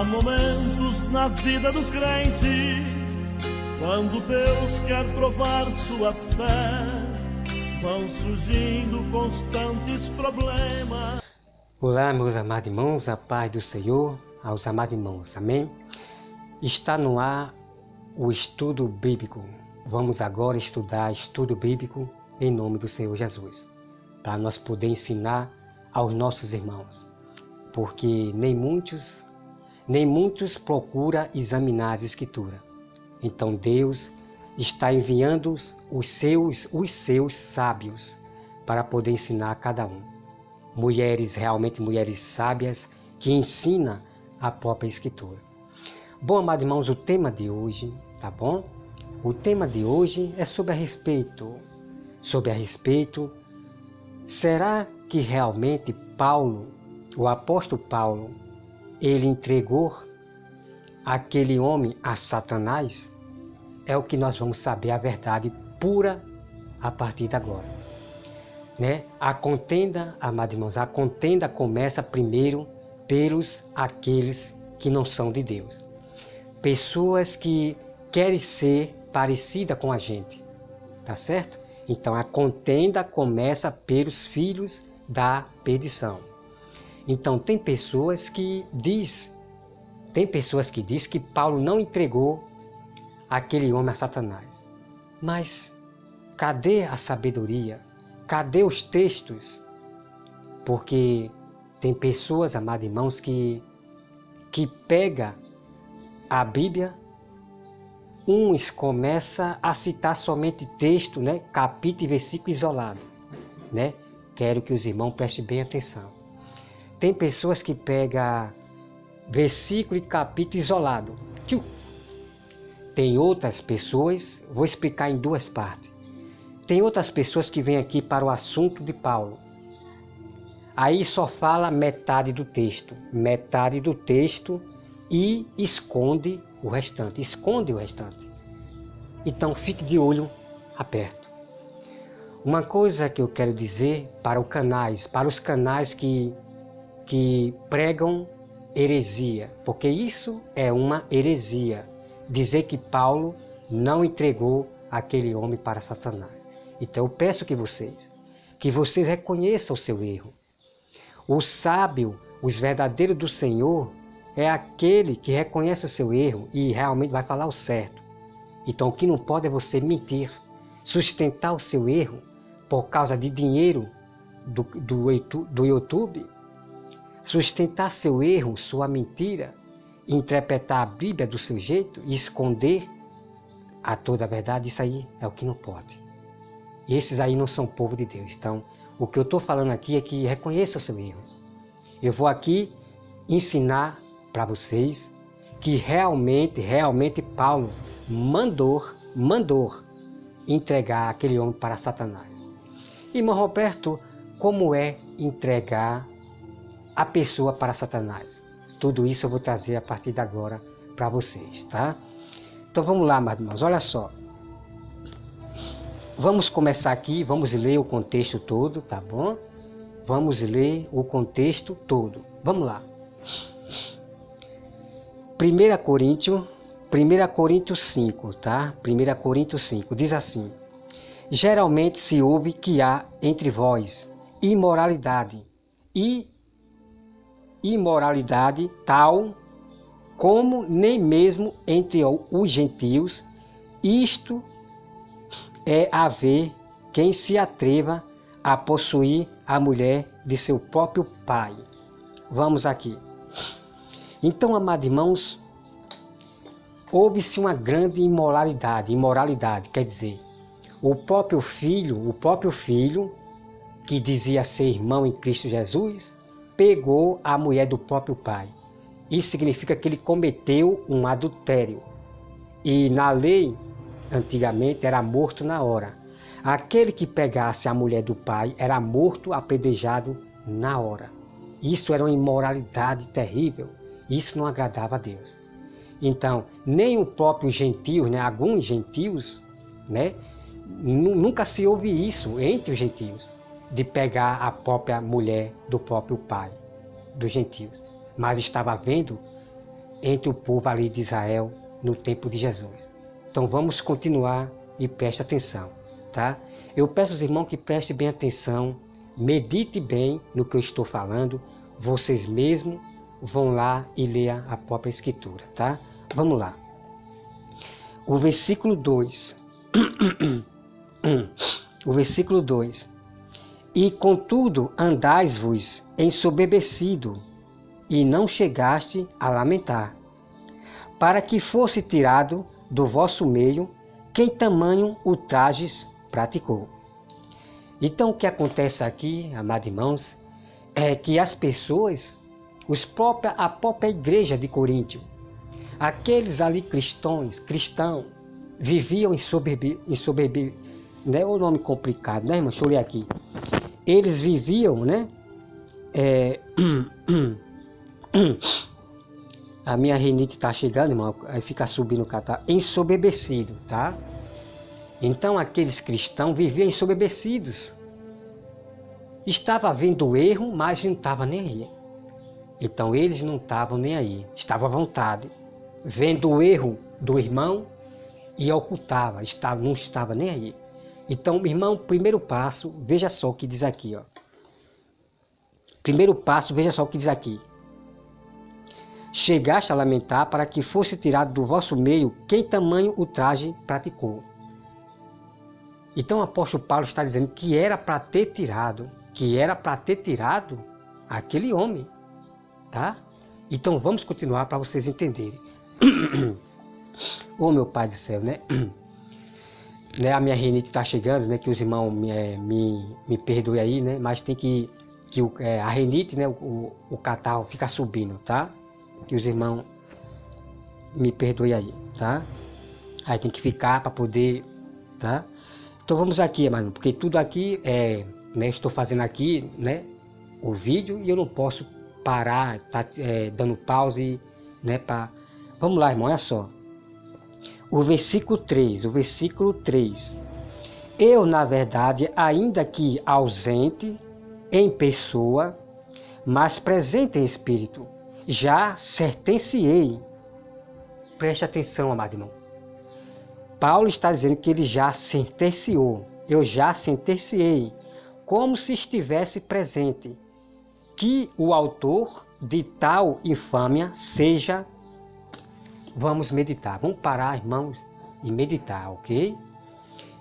momentos na vida do crente, quando Deus quer provar sua fé, vão surgindo constantes problemas. Olá, meus amados irmãos, a paz do Senhor aos amados irmãos, amém? Está no ar o estudo bíblico. Vamos agora estudar estudo bíblico em nome do Senhor Jesus, para nós poder ensinar aos nossos irmãos, porque nem muitos procuram examinar as Escrituras. Então Deus está enviando os seus sábios para poder ensinar a cada um. Realmente mulheres sábias que ensinam a própria Escritura. Bom, amados irmãos, o tema de hoje, tá bom? O tema de hoje é sobre a respeito. Será que realmente Paulo, o apóstolo Paulo, ele entregou aquele homem a Satanás? É o que nós vamos saber, a verdade pura a partir de agora. Né? A contenda, amados irmãos, a contenda começa primeiro pelos aqueles que não são de Deus. Pessoas que querem ser parecidas com a gente, tá certo? Então a contenda começa pelos filhos da perdição. Então tem pessoas que diz que Paulo não entregou aquele homem a Satanás. Mas cadê a sabedoria? Cadê os textos? Porque tem pessoas, amados irmãos, que pega a Bíblia, uns começam a citar somente texto, né? Capítulo e versículo isolado, né? Quero que os irmãos prestem bem atenção. Tem pessoas que pegam versículo e capítulo isolado. Tem outras pessoas, vou explicar em duas partes. Tem outras pessoas que vêm aqui para o assunto de Paulo. Aí só fala metade do texto e esconde o restante. Então fique de olho aberto. Uma coisa que eu quero dizer para os canais que pregam heresia, porque isso é uma heresia, dizer que Paulo não entregou aquele homem para Satanás. Então eu peço que vocês reconheçam o seu erro. O sábio, os verdadeiros do Senhor, é aquele que reconhece o seu erro e realmente vai falar o certo. Então o que não pode é você mentir, sustentar o seu erro por causa de dinheiro do YouTube, sustentar seu erro, sua mentira, interpretar a Bíblia do seu jeito e esconder a toda a verdade. Isso aí é o que não pode. E esses aí não são povo de Deus. Então, o que eu estou falando aqui é que reconheça o seu erro. Eu vou aqui ensinar para vocês que realmente Paulo mandou entregar aquele homem para Satanás. Irmão Roberto, como é entregar a pessoa para Satanás? Tudo isso eu vou trazer a partir de agora para vocês, tá? Então vamos lá, meus irmãos, olha só. Vamos começar aqui, vamos ler o contexto todo, tá bom? Vamos ler o contexto todo. Vamos lá. 1 Coríntios 5, tá? 1 Coríntios 5, diz assim: geralmente se ouve que há entre vós imoralidade tal como nem mesmo entre os gentios, isto é haver quem se atreva a possuir a mulher de seu próprio pai. Vamos aqui. Então, amados irmãos, houve-se uma grande imoralidade, quer dizer, o próprio filho, que dizia ser irmão em Cristo Jesus, pegou a mulher do próprio pai. Isso significa que ele cometeu um adultério. E na lei, antigamente, era morto na hora. Aquele que pegasse a mulher do pai era morto, apedrejado na hora. Isso era uma imoralidade terrível. Isso não agradava a Deus. Então, nem o próprio gentio, né, alguns gentios, né, nunca se ouve isso entre os gentios, de pegar a própria mulher do próprio pai dos gentios. Mas estava havendo entre o povo ali de Israel no tempo de Jesus. Então vamos continuar e preste atenção, tá? Eu peço aos irmãos que prestem bem atenção, medite bem no que eu estou falando, vocês mesmos vão lá e leiam a própria escritura, tá? Vamos lá. O versículo 2. O versículo 2. E contudo andais-vos ensoberbecido, e não chegaste a lamentar, para que fosse tirado do vosso meio quem tamanho ultrajes praticou. Então o que acontece aqui, amados irmãos, é que as pessoas, a própria igreja de Coríntio, aqueles ali cristãos, viviam em soberbi, né? O nome complicado, né, irmão? Deixa eu ler aqui. Eles viviam, né? A minha rinite está chegando, irmão, aí fica subindo o catarro, ensoberbecido, tá? Então aqueles cristãos viviam ensoberbecidos. Estava vendo o erro, mas não estava nem aí. Então eles não estavam nem aí, estavam à vontade, vendo o erro do irmão e ocultava, não estava nem aí. Então, irmão, primeiro passo, veja só o que diz aqui, ó. Primeiro passo, veja só o que diz aqui. Chegaste a lamentar para que fosse tirado do vosso meio quem tamanho ultraje praticou. Então o apóstolo Paulo está dizendo que era para ter tirado aquele homem, tá? Então vamos continuar para vocês entenderem. Ô meu Pai do céu, né? A minha rinite está chegando, né? Que os irmãos me perdoem aí, né? Mas tem que a rinite, né? O catarro fica subindo, tá? Que os irmãos me perdoem aí, tá? Aí tem que ficar para poder, tá? Então vamos aqui, mano, porque tudo aqui né? Estou fazendo aqui, né? O vídeo e eu não posso parar, tá dando pause, né? Vamos lá, irmão, olha só. O versículo 3. Eu, na verdade, ainda que ausente em pessoa, mas presente em espírito, já sentenciei. Preste atenção, amado irmão. Paulo está dizendo que ele já sentenciou. Eu já sentenciei, como se estivesse presente, que o autor de tal infâmia seja... Vamos meditar, vamos parar, irmãos, e meditar, ok?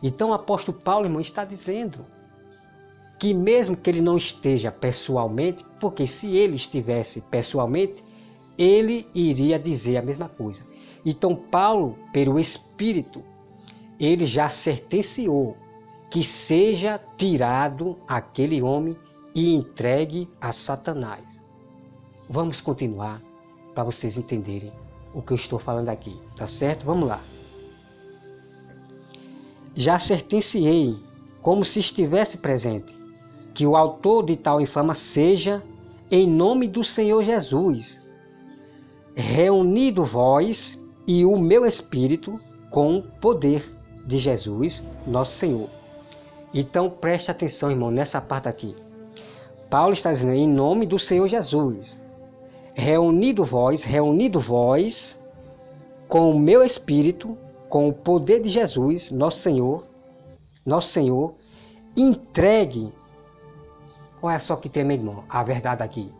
Então o apóstolo Paulo, irmão, está dizendo que mesmo que ele não esteja pessoalmente, porque se ele estivesse pessoalmente, ele iria dizer a mesma coisa. Então Paulo, pelo Espírito, ele já sentenciou que seja tirado aquele homem e entregue a Satanás. Vamos continuar para vocês entenderem o que eu estou falando aqui, tá certo? Vamos lá. Já sentenciei, como se estivesse presente, que o autor de tal infâmia seja, em nome do Senhor Jesus, reunido vós e o meu espírito com o poder de Jesus, nosso Senhor. Então preste atenção, irmão, nessa parte aqui. Paulo está dizendo, em nome do Senhor Jesus, reunido vós, com o meu espírito, com o poder de Jesus, nosso Senhor, entregue, olha só que tremendo, irmão, a verdade aqui,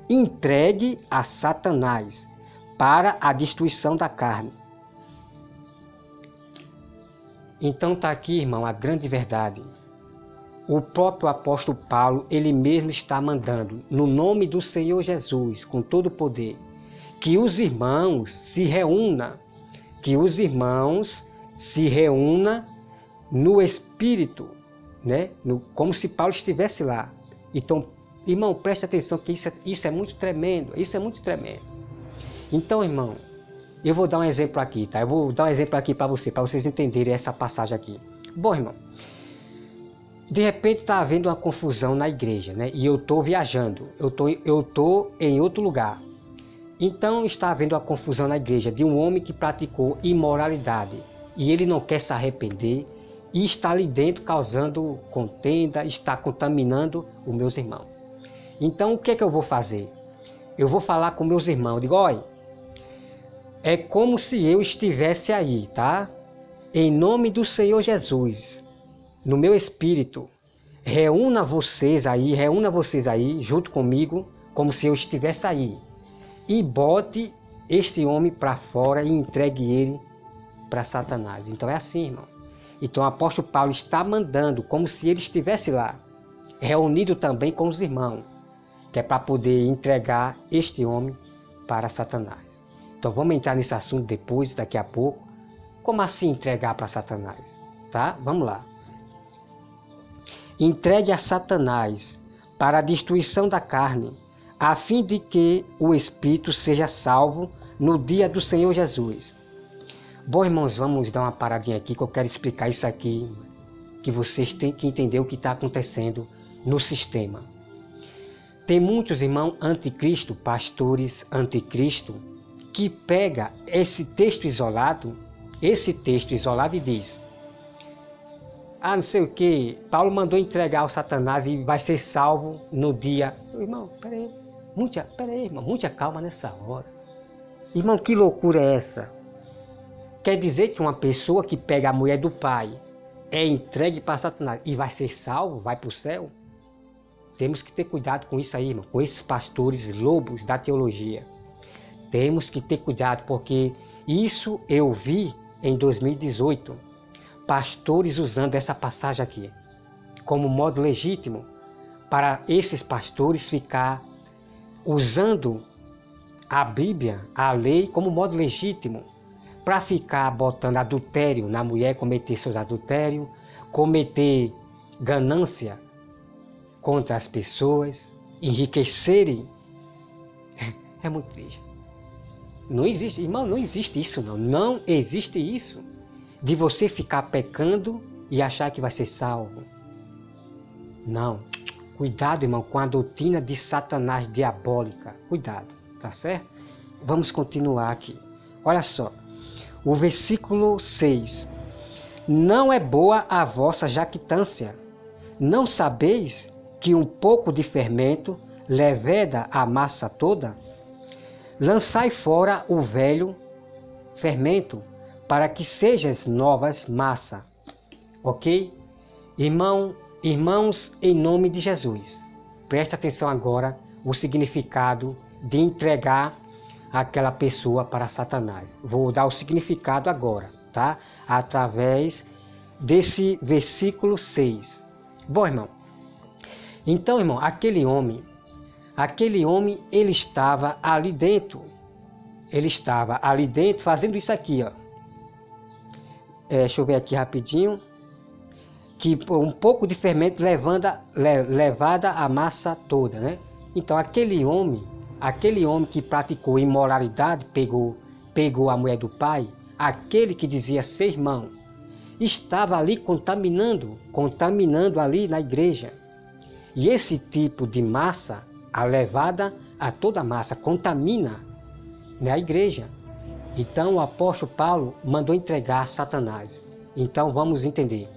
entregue a Satanás para a destruição da carne. Então está aqui, irmão, a grande verdade. O próprio apóstolo Paulo, ele mesmo está mandando, no nome do Senhor Jesus, com todo o poder, que os irmãos se reúnam, no Espírito, né? Como se Paulo estivesse lá. Então, irmão, preste atenção que isso é muito tremendo, Então, irmão, eu vou dar um exemplo aqui, tá? Eu vou dar um exemplo aqui para vocês entenderem essa passagem aqui. Bom, irmão, de repente está havendo uma confusão na igreja, né? E eu estou viajando, eu tô em outro lugar. Então está havendo uma confusão na igreja de um homem que praticou imoralidade e ele não quer se arrepender e está ali dentro causando contenda, está contaminando os meus irmãos. Então o que é que eu vou fazer? Eu vou falar com meus irmãos, digo, olha, é como se eu estivesse aí, tá? Em nome do Senhor Jesus, no meu espírito, reúna vocês aí, junto comigo, como se eu estivesse aí. E bote este homem para fora e entregue ele para Satanás. Então é assim, irmão. Então o apóstolo Paulo está mandando, como se ele estivesse lá, reunido também com os irmãos, que é para poder entregar este homem para Satanás. Então vamos entrar nesse assunto depois, daqui a pouco. Como assim entregar para Satanás? Tá? Vamos lá. Entregue a Satanás para a destruição da carne, a fim de que o espírito seja salvo no dia do Senhor Jesus. Bom, irmãos, vamos dar uma paradinha aqui que eu quero explicar isso aqui, que vocês têm que entender o que está acontecendo no sistema. Tem muitos irmãos anticristo, pastores anticristo, que pega esse texto isolado e diz: ah, não sei o que, Paulo mandou entregar ao Satanás e vai ser salvo no dia. Irmão, peraí, irmão, muita calma nessa hora. Irmão, que loucura é essa? Quer dizer que uma pessoa que pega a mulher do pai é entregue para Satanás e vai ser salvo, vai para o céu? Temos que ter cuidado com isso aí, irmão, com esses pastores lobos da teologia. Temos que ter cuidado, porque isso eu vi em 2018, pastores usando essa passagem aqui como modo legítimo para esses pastores ficar usando a Bíblia, a lei, como modo legítimo para ficar botando adultério na mulher, cometer seus adultérios, cometer ganância contra as pessoas, enriquecerem. É muito triste. Não existe, irmão, não existe isso não. Não existe isso de você ficar pecando e achar que vai ser salvo. Não. Cuidado, irmão, com a doutrina de Satanás diabólica. Cuidado, tá certo? Vamos continuar aqui. Olha só. O versículo 6. Não é boa a vossa jactância. Não sabeis que um pouco de fermento leveda a massa toda? Lançai fora o velho fermento, para que sejas novas massa. Ok? Irmãos, em nome de Jesus, presta atenção agora o significado de entregar aquela pessoa para Satanás. Vou dar o significado agora, tá? Através desse versículo 6. Bom, irmão. Então, irmão, aquele homem, ele estava ali dentro. Ele estava ali dentro fazendo isso aqui, ó. Deixa eu ver aqui rapidinho. Que um pouco de fermento levada a massa toda, né? Então, aquele homem que praticou imoralidade, pegou a mulher do pai, aquele que dizia ser irmão, estava ali contaminando ali na igreja. E esse tipo de massa, a levada a toda massa, contamina, né, a igreja. Então o apóstolo Paulo mandou entregar a Satanás. Então vamos entender.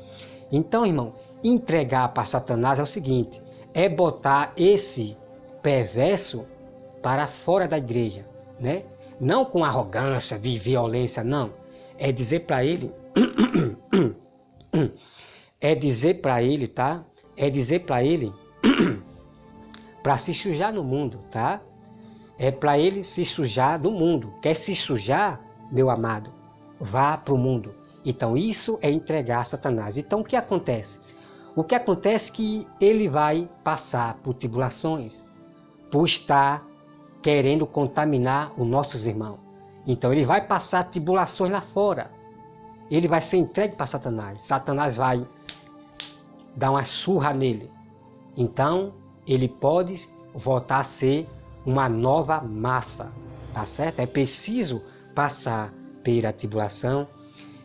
Então, irmão, entregar para Satanás é o seguinte: é botar esse perverso para fora da igreja, né? Não com arrogância, de violência, não. É dizer para ele, tá? É dizer para ele para se sujar no mundo, tá? É para ele se sujar no mundo. Quer se sujar, meu amado? Vá para o mundo. Então isso é entregar a Satanás. Então o que acontece? O que acontece é que ele vai passar por tribulações, por estar querendo contaminar os nossos irmãos. Então ele vai passar tribulações lá fora. Ele vai ser entregue para Satanás. Satanás vai dar uma surra nele. Então ele pode voltar a ser uma nova massa, tá certo? É preciso passar pela tribulação,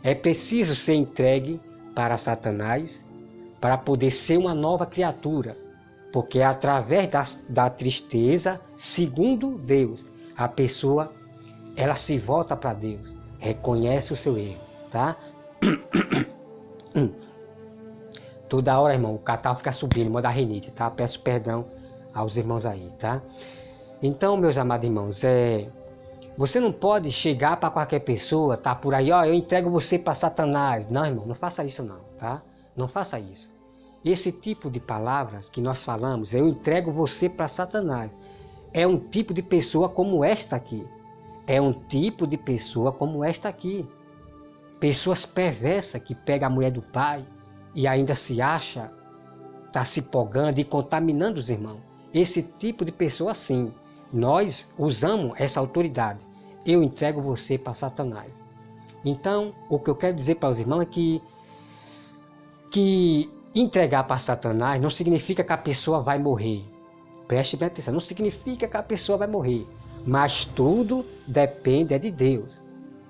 é preciso ser entregue para Satanás para poder ser uma nova criatura, porque é através da tristeza, segundo Deus, a pessoa ela se volta para Deus, reconhece o seu erro, tá? Toda hora, irmão, o catarro fica subindo, manda rinite, tá? Peço perdão aos irmãos aí, tá? Então, meus amados irmãos, Você não pode chegar para qualquer pessoa, tá por aí, ó, eu entrego você para Satanás. Não, irmão, não faça isso não, tá? Não faça isso. Esse tipo de palavras que nós falamos, eu entrego você para Satanás, é um tipo de pessoa como esta aqui. É um tipo de pessoa como esta aqui. Pessoas perversas que pegam a mulher do pai e ainda se acha, está se pogando e contaminando os irmãos. Esse tipo de pessoa sim, nós usamos essa autoridade. Eu entrego você para Satanás. Então, o que eu quero dizer para os irmãos é que entregar para Satanás não significa que a pessoa vai morrer. Preste bem atenção, não significa que a pessoa vai morrer. Mas tudo depende de Deus.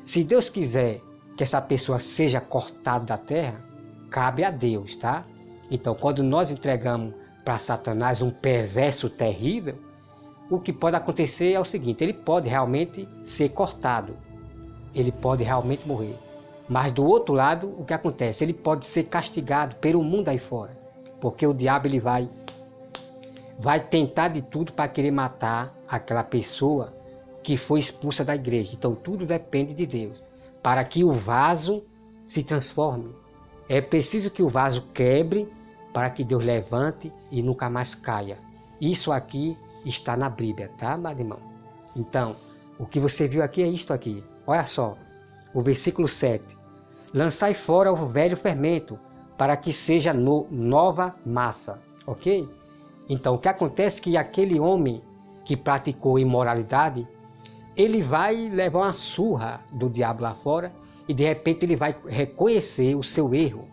Se Deus quiser que essa pessoa seja cortada da terra, cabe a Deus, tá? Então, quando nós entregamos para Satanás um perverso terrível, o que pode acontecer é o seguinte, ele pode realmente ser cortado, ele pode realmente morrer. Mas do outro lado, o que acontece? Ele pode ser castigado pelo mundo aí fora, porque o diabo ele vai tentar de tudo para querer matar aquela pessoa que foi expulsa da igreja. Então tudo depende de Deus, para que o vaso se transforme. É preciso que o vaso quebre para que Deus levante e nunca mais caia. Isso aqui está na Bíblia, tá, meu irmão? Então, o que você viu aqui é isto aqui. Olha só, o versículo 7. Lançai fora o velho fermento, para que seja nova massa, ok? Então, o que acontece é que aquele homem que praticou imoralidade, ele vai levar uma surra do diabo lá fora e de repente ele vai reconhecer o seu erro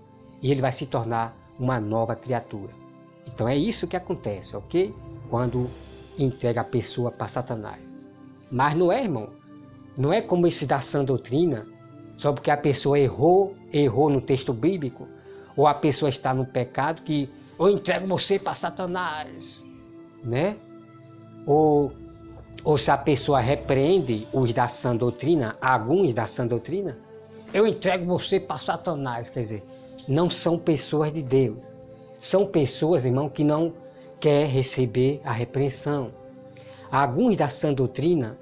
e ele vai se tornar uma nova criatura. Então é isso que acontece, ok? Quando entrega a pessoa para Satanás. Mas não é, irmão, não é como esse da sã doutrina, só porque a pessoa errou no texto bíblico, ou a pessoa está no pecado que eu entrego você para Satanás, né? Ou se a pessoa repreende os da sã doutrina, alguns da sã doutrina, eu entrego você para Satanás, quer dizer, não são pessoas de Deus. São pessoas, irmão, que não quer receber a repreensão. Alguns da sã doutrina,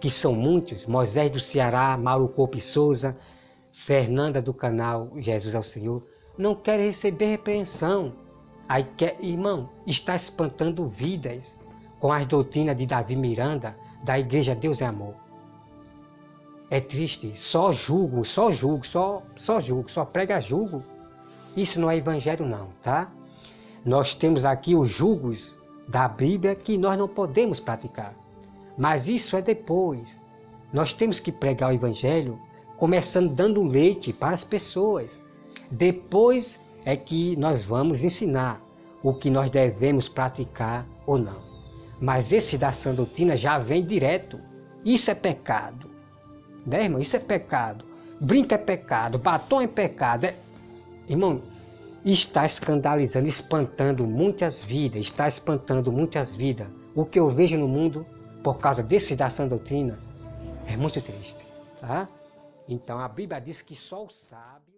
que são muitos, Moisés do Ceará, Mauro Coupe Souza, Fernanda do canal Jesus é o Senhor, não querem receber repreensão. Aí quer, irmão, está espantando vidas com as doutrinas de Davi Miranda, da Igreja Deus é Amor. É triste, só julgo, só prega julgo. Isso não é evangelho não, tá? Nós temos aqui os julgos da Bíblia que nós não podemos praticar. Mas isso é depois. Nós temos que pregar o evangelho começando dando leite para as pessoas. Depois é que nós vamos ensinar o que nós devemos praticar ou não. Mas esse da sã doutrina já vem direto. Isso é pecado. Né, irmão? Isso é pecado. Brinco é pecado. Batom é pecado. Irmão, está escandalizando, espantando muitas vidas. Está espantando muitas vidas. O que eu vejo no mundo, por causa desse da sã doutrina, é muito triste. Tá? Então a Bíblia diz que só o sábio...